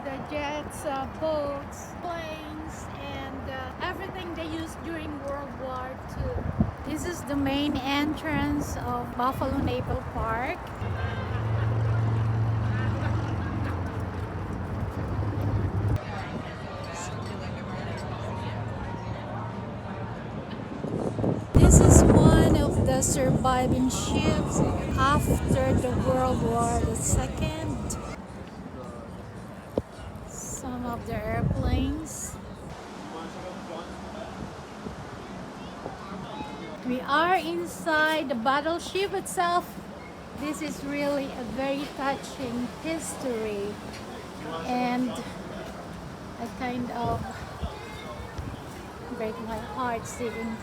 the jets, boats, planes, and everything they used during World War II. This is the main entrance of Buffalo Naval Park. This is one of the surviving ships after the World War II. Some of the airplanes. We are inside the battleship itself. This is really a very touching history, and I kind of break my heart seeing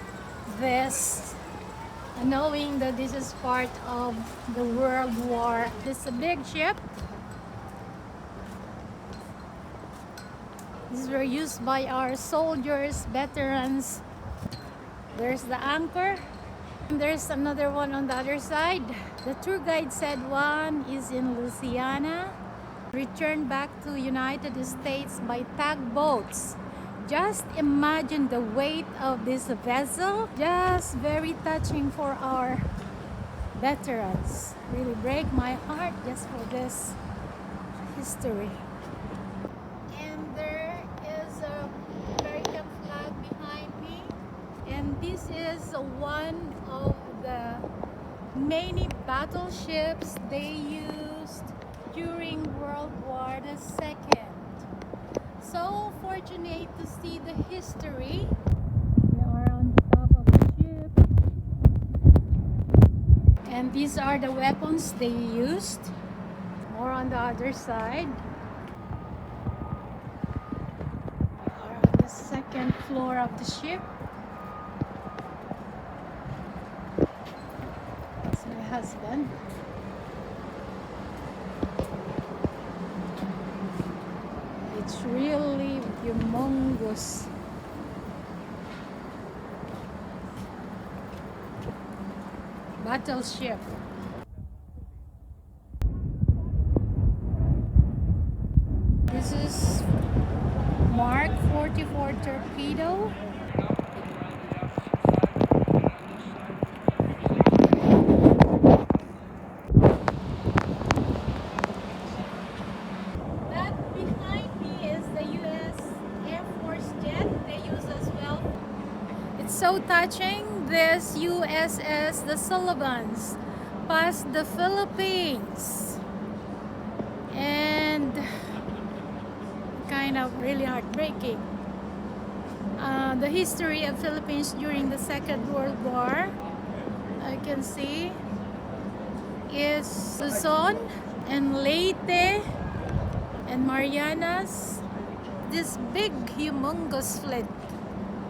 this, knowing that this is part of the World War. This is a big ship. These were used by our soldiers, veterans. There's the anchor. There's another one on the other side. The tour guide said one is in Louisiana, returned back to United States by tugboats. Just imagine the weight of this vessel. Just very touching for our veterans. Really break my heart just for this history. And there is a American flag behind me. And this is one of the many battleships they used during World War II. So fortunate to see the history. We are on the top of the ship. And these are the weapons they used. More on the other side. We are on the second floor of the ship. That's my husband. It's really humongous. Battleship. This is Mark 44 torpedo. So touching, this USS the Sullivans passed the Philippines, and kind of really heartbreaking. The history of Philippines during the Second World War, I can see, is Luzon and Leyte and Marianas. This big humongous fleet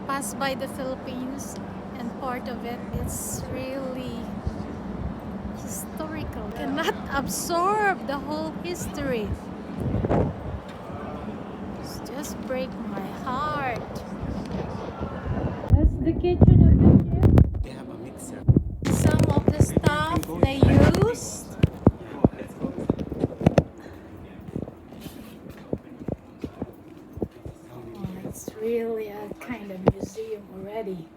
passed by the Philippines, and part of it is really historical. Cannot absorb the whole history. It's just break my heart. That's the kitchen of the ship. They have a mixer. Some of the stuff they used. It's really a kind of museum already.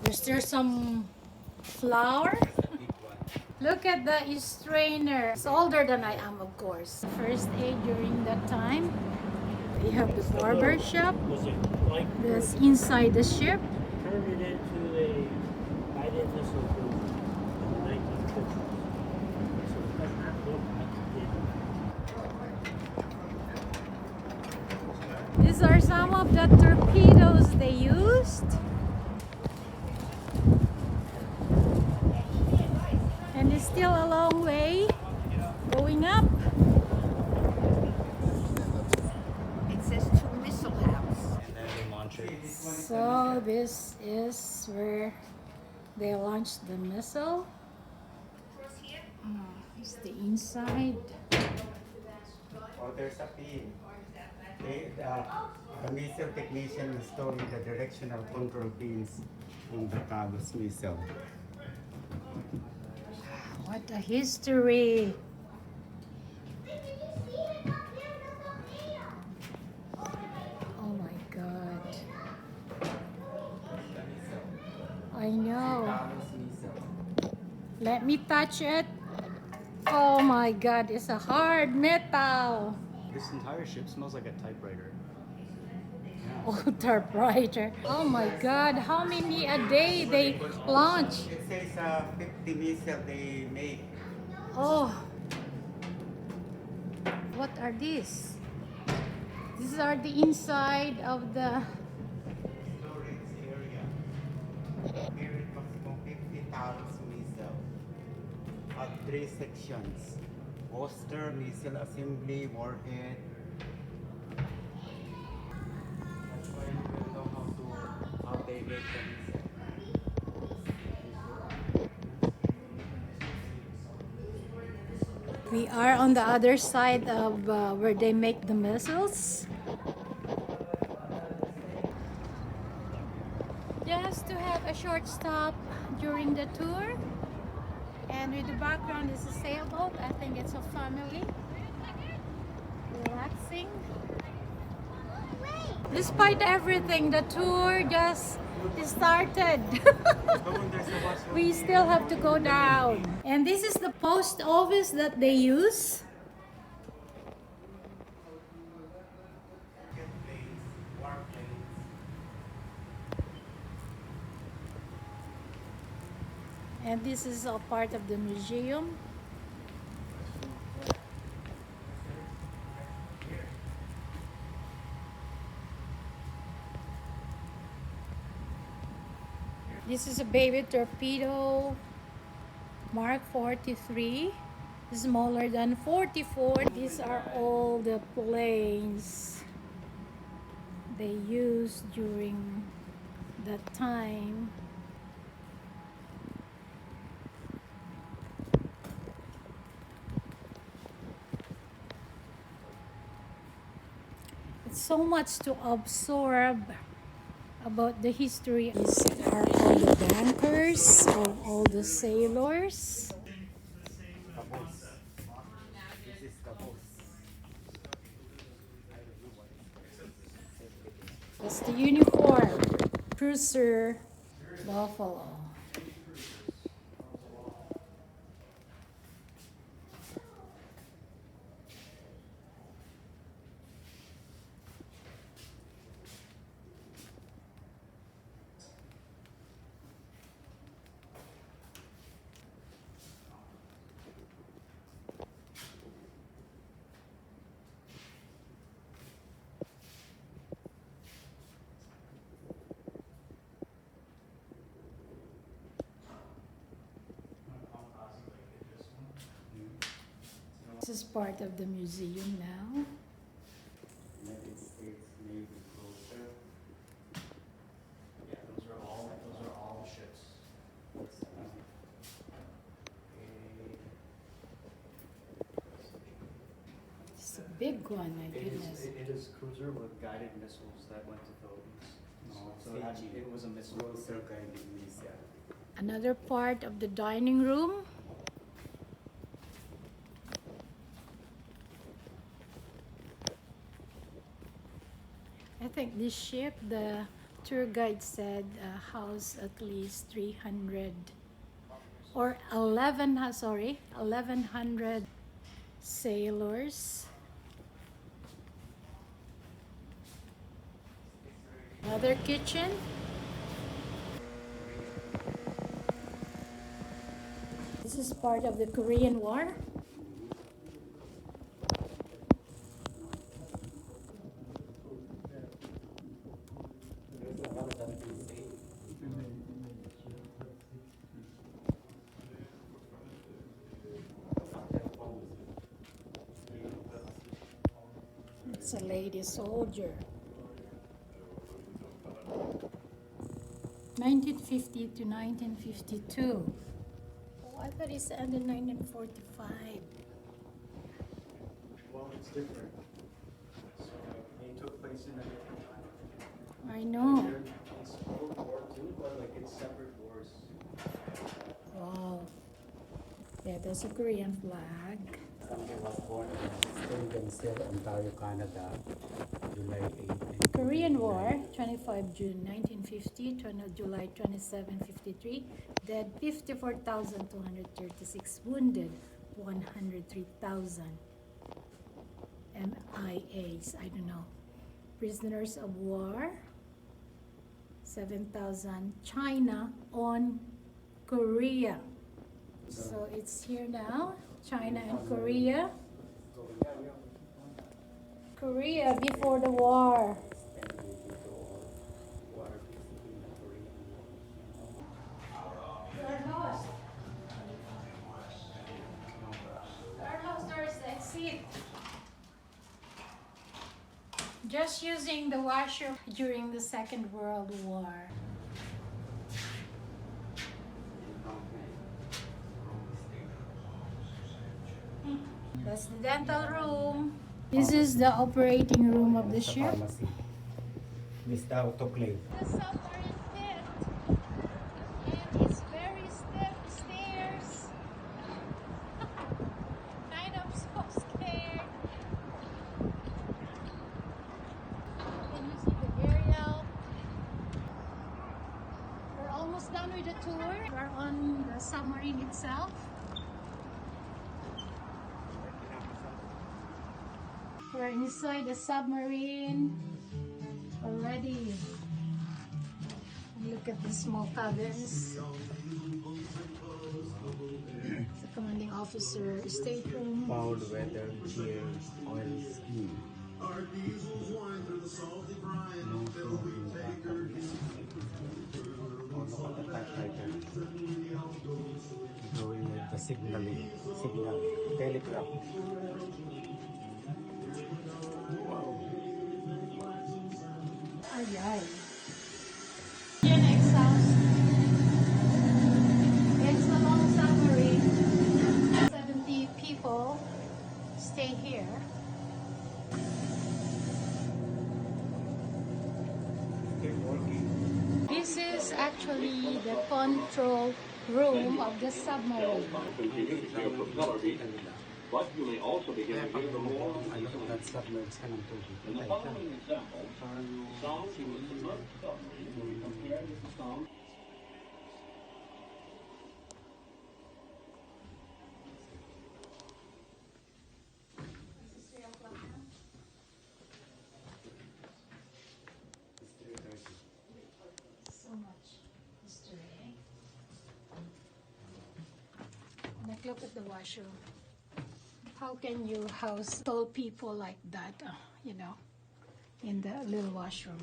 Is there some flour? Look at the strainer. It's older than I am, of course. First aid during that time. They have the barber shop. That's inside the ship. Turned it into a guided missile group in the 1950s. So it does not look like it did. These are some of the torpedoes they used. And it's still a long way going up. It says to missile house. And then they launch it. So this is where they launched the missile. It's the inside. Or there's a pin. The missile technician installing the directional control pins on the Talos missile. What a history! Oh my God. I know. Let me touch it. Oh my God, it's a hard metal. This entire ship smells like a typewriter. Oh, typewriter. Oh my God, how many a day they launch? It says 50 missile they make. Oh, what are these? These are the inside of the... Storage area. Here it was 50,000 missile. 3 sections. Booster, missile assembly, warhead. That's why you will know how they make the missile. We are on the other side of where they make the missiles. Just to have a short stop during the tour. And with the background is a sailboat. I think it's a family. Relaxing. Despite everything, the tour just started. We still have to go down. And this is the post office that they use. And this is a part of the museum. This is a baby torpedo, Mark 43, smaller than 44. These are all the planes they used during that time. It's so much to absorb about the history. These are all the bankers of all the sailors. Caboose. This is caboose. That's the uniform. Cruiser Buffalo. This is part of the museum now. United States Navy cruiser. Yeah, those are all ships. It's a big one, my goodness. It is cruiser with guided missiles that went to Philippines. No, So Fiji. it was a missile. Cruiser guided missile. Another part of the dining room. I think this ship, the tour guide said, housed at least 300 or 1100 sailors. Another kitchen. This is part of the Korean War. It's a lady soldier. 1950 to 1952. Oh, I thought it's ended 1945. Well, it's different. So it took place in a different time. I know. It's World War II, but like it's separate wars. Wow. Yeah, there's a Korean flag. Somebody was born in Stuyvesant, Ontario, Canada, July 8. Korean War, 25 June 1950 to July 27, 53. Dead 54,236. Wounded 103,000. MIAs, I don't know. Prisoners of war, 7,000. China on Korea. So it's here now, China and Korea. Korea before the war. Carlos, there's the exit. Just using the washer during the Second World War. That's the dental room. This is the operating room of the ship. Pharmacy. This is the autoclave. The submarine pit. And it's very steep stairs. Kind of so scared. Can you see the aerial? We're almost done with the tour. We're on the submarine itself. We're inside the submarine already. Look at the small cabins. The commanding officer stateroom. Foul weather, gear, oil scheme. Look at the typewriter. Going with the signal, telegraph. Ay, ay. Yan exhaust. It's a long submarine. 70 people stay here. Keep working. This is actually the control room of the submarine. But you may also begin to hear the more Ay, look at that submerged ka ng tubig. in the Patay ka. following example. Sounds from a submerged submarine compared with the sound. So much history. Like, look at the washroom. How can you house tall people like that, you know, in the little washroom?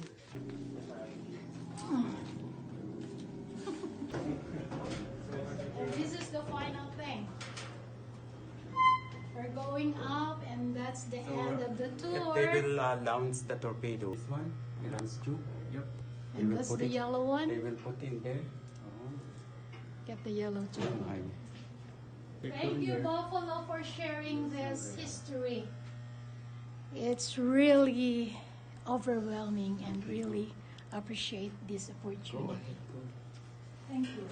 And this is the final thing. We're going up, and that's the end of the tour. They will launch the torpedo. This one, Iran's tube. Yep. They And will that's put the it- yellow one. They will put in there. Get the yellow too. Thank you, Buffalo, for sharing this history. It's really overwhelming and really appreciate this opportunity. Thank you.